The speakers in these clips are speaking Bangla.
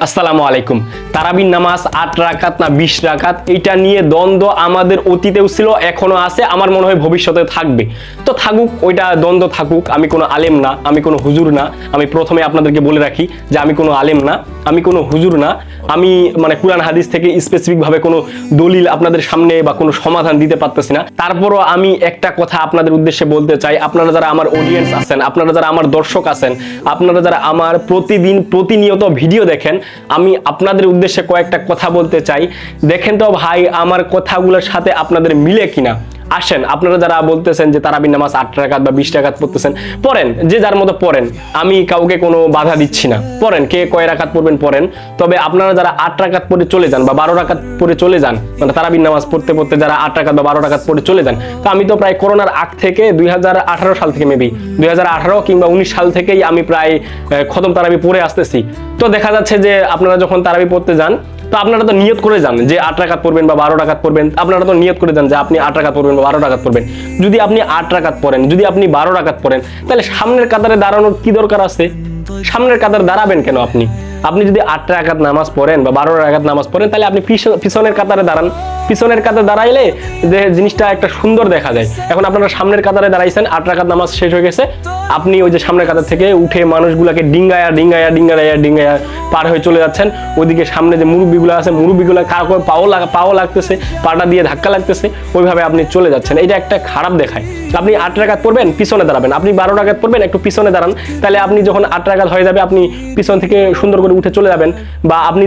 আসসালামু আলাইকুম। তারাবির নামাজ 8 রাকাত না 20 রাকাত, এটা নিয়ে দ্বন্দ্ব আমাদের অতীতেও ছিল, এখনো আছে, আমার মনে হয় ভবিষ্যতে থাকবে। তো থাকুক, ওইটা দ্বন্দ্ব থাকুক। আমি কোনো আলেম না, আমি কোনো হুজুর না। আমি প্রথমে আপনাদেরকে বলে রাখি যে আমি কোনো আলেম না, আমি কোনো হুজুর না। আমি কুরআন হাদিস থেকে স্পেসিফিক ভাবে কোনো দলিল আপনাদের সামনে বা কোনো সমাধান দিতে পারতেছি না। তারপরও আমি একটা কথা আপনাদের উদ্দেশ্যে বলতে চাই। আপনারা যারা আমার অডিয়েন্স আছেন, আপনারা যারা আমার দর্শক আছেন, আপনারা যারা আমার প্রতিনিয়ত ভিডিও দেখেন, আমি আপনাদের উদ্দেশ্যে কয়েকটা কথা বলতে চাই। দেখেন তো ভাই, আমার কথাগুলোর সাথে আপনাদের মিলে কিনা। আসেন, আপনারা যারা বলতেছেন যে তারাবির নামাজ 8 রাকাত বা 20 রাকাত পড়তেছেন, পড়েন, যে যার মতো পড়েন। আমি কাউকে কোনো বাধা দিচ্ছি না, পড়েন, কে কয় রাকাত পড়বেন পড়েন। তবে আপনারা যারা 8 রাকাত পড়ে চলে যান বা 12 রাকাত পড়ে চলে যান, তারাবির নামাজ পড়তে পড়তে যারা 8 রাকাত বা 12 রাকাত পড়ে চলে যান, তো আমি তো প্রায় করোনার আগ থেকে 2018 সাল থেকে মেবি 2018 কিংবা 19 সাল থেকেই আমি প্রায় খতম তারাবি পড়ে আসতেছি। তো দেখা যাচ্ছে যে আপনারা যখন তারাবি পড়তে যান, তো আপনারা তো নিয়ত করে যান যে 8 রাকাত পড়বেন বা 12 রাকাত পড়বেন। আপনারা তো নিয়ত করে যান যে আপনি 8 রাকাত পড়বেন বা 12 রাকাত পড়বেন। যদি আপনি 8 রাকাত পড়েন, যদি আপনি 12 রাকাত পড়েন, তাহলে সামনের কাতারে দাঁড়ানোর কি দরকার আছে? সামনের কাতারে দাঁড়াবেন কেন আপনি? আপনি যদি 8 রাকাত নামাজ পড়েন বা 12 রাকাত নামাজ পড়েন, তাহলে আপনি পিছনের কাতারে দাঁড়ান। পিছনের কাতারে দাঁড়াইলে যে জিনিসটা একটা সুন্দর দেখা যায়। এখন আপনারা সামনের কাতারে দাঁড়াইছেন, 8 রাকাত নামাজ শেষ হয়ে গেছে, আপনি ওই যে সামনের কাতার থেকে উঠে মানুষগুলাকে ডিঙ্গায়া পার হয়ে চলে যাচ্ছেন। ওইদিকে সামনে যে মুরব্বিগুলো আছে, মুরব্বিগুলো কারো পাও লাগতেছে, পাটা দিয়ে ধাক্কা লাগতেছে, ওইভাবে আপনি চলে যাচ্ছেন। এটা একটা খারাপ দেখায়। আপনি 8 রাকাত পড়বেন, পিছনে দাঁড়াবেন। আপনি 12 রাকাত পড়বেন, একটু পিছনে দাঁড়ান। তাহলে আপনি যখন 8 রাকাত হয়ে যাবে, আপনি পিছন থেকে সুন্দর করে উঠে চলে যাবেন। বা আপনি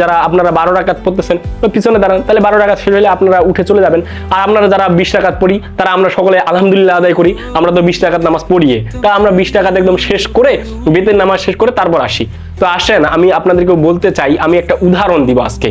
যারা আপনারা 12 রাকাত পড়তেছেন, তো পিছনে দাঁড়ান, তাহলে 12 রাকাত শেষ হলে আপনারা উঠে চলে যাবেন। আর আপনারা যারা 20 রাকাত পড়ি, তারা আমরা সকলে আলহামদুলিল্লাহ আদায় করি। আমরা তো 20 রাকাত নামাজ পড়িয়ে, তা আমরা 20 রাকাত একদম শেষ করে, বেতের নামাজ শেষ করে তারপর আসি। তো আসেন, আমি আপনাদেরকে বলতে চাই, আমি একটা উদাহরণ দিব আজকে।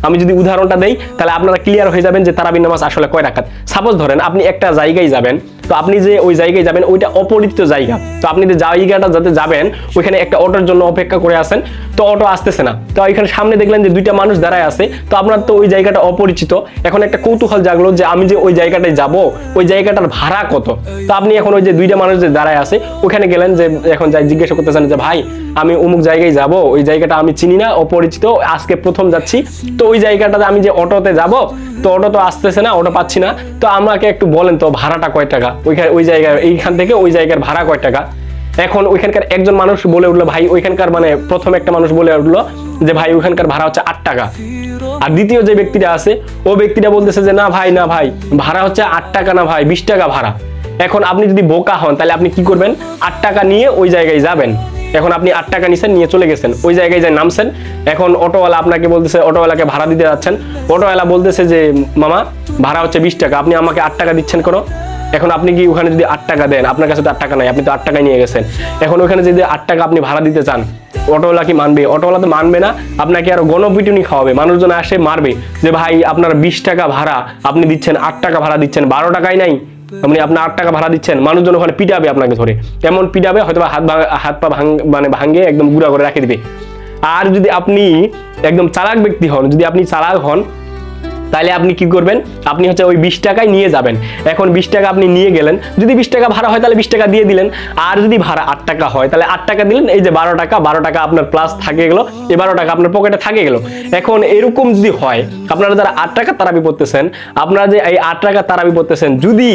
আমি যদি উদাহরণটা দেই, তাহলে আপনারা ক্লিয়ার হয়ে যাবেন যে তারাবির নামাজ আসলে কয় রাকাত। সাপোজ ধরেন আপনি একটা জায়গায় যাবেন, তো আপনি যে ওই জায়গায় যাবেন, ওইটা অপরিচিত জায়গা। তো আপনি যে জায়গাটা যাতে যাবেন, ওইখানে একটা অটোর জন্য অপেক্ষা করে আছেন, তো অটো আসতেছে না। তো ওইখানে সামনে দেখলেন যে দুইটা মানুষ দাঁড়ায় আছে, তো আপনার তো ওই জায়গাটা অপরিচিত। এখন একটা কৌতূহল জাগলো যে আমি যে ওই জায়গাটায় যাব, ওই জায়গাটার ভাড়া কত। তো আপনি এখন ওই যে দুইটা মানুষ যে দাঁড়ায় আছে, ওখানে গেলেন, যে এখন যাই জিজ্ঞাসা করতেছেন যে ভাই, আমি অমুক জায়গায় যাব, ওই জায়গাটা আমি চিনি না, অপরিচিত, আজকে প্রথম যাচ্ছি। তো ওই জায়গাটাতে আমি যে অটোতে যাব, তো অটো তো আসতেছে না, অটো পাচ্ছি না, তো আমাকে একটু বলেন তো ভাড়াটা কয় টাকা, ওই জায়গায়, এইখান থেকে ওই জায়গার ভাড়া কয় টাকা। এখন ওইখানকার একজন মানুষ বলে উঠলো, ভাই ওইখানকার প্রথম একটা মানুষ বলে উঠলো যে ভাই ওইখানকার ভাড়া হচ্ছে 8 টাকা। আর দ্বিতীয় যে ব্যক্তিটা আছে, ও ব্যক্তিটা বলতেছে যে না ভাই ভাড়া হচ্ছে 8 টাকা না ভাই, 20 টাকা ভাড়া। এখন আপনি যদি বোকা হন, তাহলে আপনি কি করবেন? 8 টাকা নিয়ে ওই জায়গায় যাবেন। এখন আপনি 8 টাকা নিছেন, নিয়ে চলে গেছেন, ওই জায়গায় যায় নামছেন। এখন অটোওয়ালা আপনাকে বলতেছে, অটোওয়ালাকে ভাড়া দিতে যাচ্ছেন, অটোওয়ালা বলতেছে যে মামা ভাড়া হচ্ছে 20 টাকা, আপনি আমাকে 8 টাকা দিচ্ছেন কেন? এখন আপনি কি ওখানে যদি 8 টাকা দেন, আপনার কাছে তো 8 টাকা নাই, আপনি তো 8 টাকায় নিয়ে গেছেন। এখন ওখানে যদি 8 টাকা আপনি ভাড়া দিতে চান, অটোওয়ালা কি মানবে? অটোওয়ালা তো মানবে না, আপনাকে আরো গণপিটুনি খাওয়াবে, মানুষজন আসে মারবে যে ভাই আপনার 20 টাকা ভাড়া আপনি দিচ্ছেন, 8 টাকা ভাড়া দিচ্ছেন, 12 টাকাই নাই, আপনি আপনার 8 টাকা ভাড়া দিচ্ছেন। মানুষজন ওখানে পিটাবে, আপনাকে ধরে এমন পিটাবে, হয়তো হাত পা ভাঙিয়ে একদম গুঁড়া করে রেখে দিবে। আর যদি আপনি একদম চালাক ব্যক্তি হন, যদি আপনি চালাক হন, তাহলে আপনি কি করবেন? আপনি হচ্ছে ওই 20 টাকায় নিয়ে যাবেন। এখন 20 টাকা আপনি নিয়ে গেলেন, যদি 20 টাকা ভাড়া হয় তাহলে 20 টাকা দিয়ে দিলেন। আর যদি ভাড়া 8 টাকা হয়, তাহলে 8 টাকা দিলেন। এই যে 12 টাকা আপনার প্লাস থাকে গেল, এই 12 টাকা আপনার পকেটে থাকে গেল। এখন এরকম যদি হয়, আপনারা যারা 8 টাকা তারাবি পড়তেছেন, আপনারা যে এই 8 টাকা তারাবি পড়তেছেন, যদি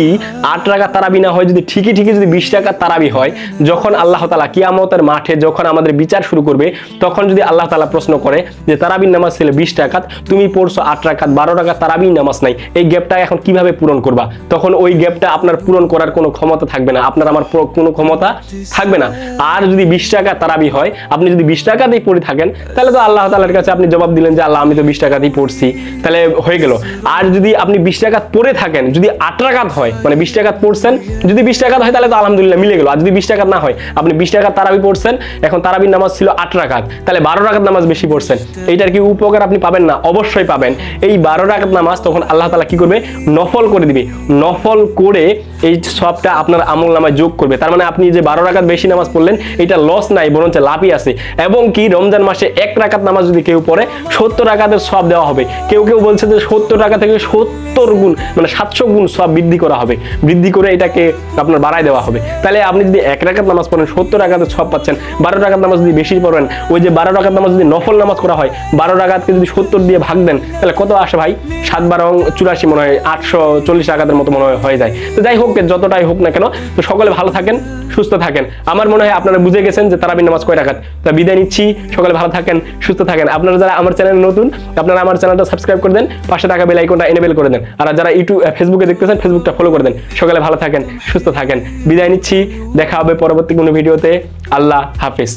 8 টাকা তারাবি না হয়, যদি ঠিকই যদি 20 টাকা তারাবি হয়, যখন আল্লাহ তাআলা কিয়ামতের মাঠে যখন আমাদের বিচার শুরু করবে, তখন যদি আল্লাহ তাআলা প্রশ্ন করে যে তারাবির নামাজ ছিল 20 টাকা, তুমি পড়ছো 8 টাকা, 12 টাকা তারাবি নামাজ নাই, এই গ্যাপটা এখন কিভাবে পূরণ করবা? তখন ওই গ্যাপটা আপনার পূরণ করার কোনো ক্ষমতা থাকবে না, আপনার আমার কোনো ক্ষমতা থাকবে না। আর যদি 20 টাকা তারাবি হয়, আপনি যদি 20 টাকা দিয়ে পড়ে থাকেন, তাহলে তো আল্লাহ তাআলার কাছে আপনি জবাব দিলেন যে আল্লাহ, আমি তো 20 টাকা দিয়ে পড়ছি, তাহলে হয়ে গেল। আর যদি আপনি 20 টাকা পড়ে থাকেন, যদি 8 টাকাত হয়, 20 টাকা পড়ছেন, যদি 20 টাকা হয়, তাহলে তো আলহামদুলিল্লাহ মিলে গেল। আর যদি 20 টাকা না হয়, আপনি 20 টাকা তারাবি পড়ছেন, এখন তারাবির নামাজ ছিল 8 রাকাত, তাহলে 12 রাকাত নামাজ বেশি পড়ছেন, এইটার কি উপকার আপনি পাবেন না? অবশ্যই পাবেন। এই 12 রাকাত নামাজ, তখন আল্লাহ তাআলা কি করবে, নফল করে দিবে। নফল করে এই সবটা আপনার আমল নামায় যোগ করবে। তার মানে আপনি যে 12 রাকাত বেশি নামাজ পড়লেন, এটা লস নাই, বরঞ্চ লাভই আছে। এবং কি রমজান মাসে 1 রাকাত নামাজ যদি কেউ পড়ে 70 রাকাতের সওয়াব দেওয়া হবে। কেউ কেউ বলছে যে 70 টাকা থেকে 70 গুণ মানে 700 গুণ সওয়াব বৃদ্ধি করা হবে, বৃদ্ধি করে এটাকে আপনার বাড়ায় দেওয়া হবে। তাহলে আপনি যদি 1 রাকাত নামাজ পড়েন 70 রাকাতের সওয়াব পাচ্ছেন। 12 রাকাত নামাজ যদি বেশি পড়েন, ওই যে 12 রাকাত নামাজ যদি নফল নামাজ করা হয়, 12 রাকাতকে যদি 70 দিয়ে ভাগ দেন, তাহলে কত আসে ভাই? 7 12 84 মনে হয়, 840 রাকাতের মতো মনে হয় হয়ে যায়। তো যাই হোক, যতটাই হোক না কেন, তো সকলে ভালো থাকেন, সুস্থ থাকেন। আমার মনে হয় আপনারা বুঝে গেছেন যে তারাবির নামাজ কয় রাকাত। তা বিদায় নিচ্ছি, সকলে ভালো থাকেন, সুস্থ থাকেন। আপনারা যারা আমার চ্যানেলে নতুন, আপনারা আমার চ্যানেলটা সাবস্ক্রাইব করে দেন, পাশে থাকা বেল আইকনটা এনেবল করে দেন। আর যারা ফেসবুকে দেখতেছেন, ফেসবুকটা ফলো করে দেন। সকলে ভালো থাকেন, সুস্থ থাকেন, বিদায় নিচ্ছি। দেখা হবে পরবর্তী কোনো ভিডিওতে। আল্লাহ হাফেজ।